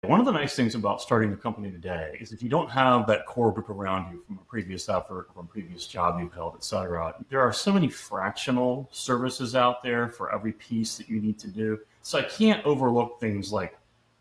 One of the nice things about starting a company today is if you don't have that core group around you from a previous effort, from a previous job you've held, et cetera, there are so many fractional services out there for every piece that you need to do. So I can't overlook things like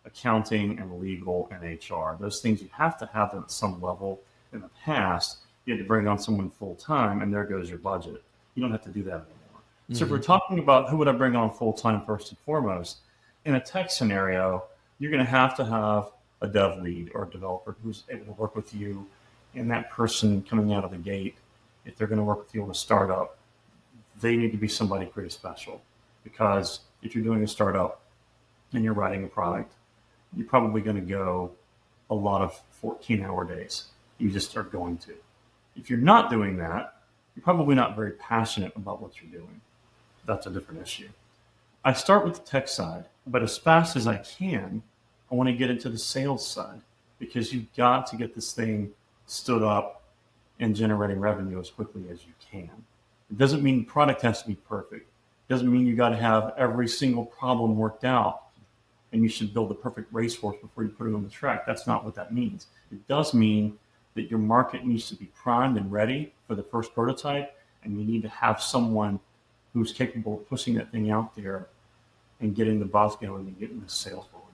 accounting and legal and HR. Those things you have to have them at some level. In the past, you had to bring on someone full time, and there goes your budget. You don't have to do that anymore. So if we're talking about who would I bring on full time first and foremost, in a tech scenario, you're going to have a dev lead or a developer who's able to work with you. And that person coming out of the gate, if they're going to work with you on a startup, they need to be somebody pretty special. Because if you're doing a startup and you're writing a product, you're probably going to go a lot of 14-hour days. You just are going to. If you're not doing that, you're probably not very passionate about what you're doing. That's a different issue. I start with the tech side, but as fast as I can, I want to get into the sales side because you've got to get this thing stood up and generating revenue as quickly as you can. It doesn't mean the product has to be perfect. It doesn't mean you got to have every single problem worked out and you should build the perfect racehorse before you put it on the track. That's not what that means. It does mean that your market needs to be primed and ready for the first prototype, and you need to have someone who's capable of pushing that thing out there and getting the buzz going and getting the sales rolling.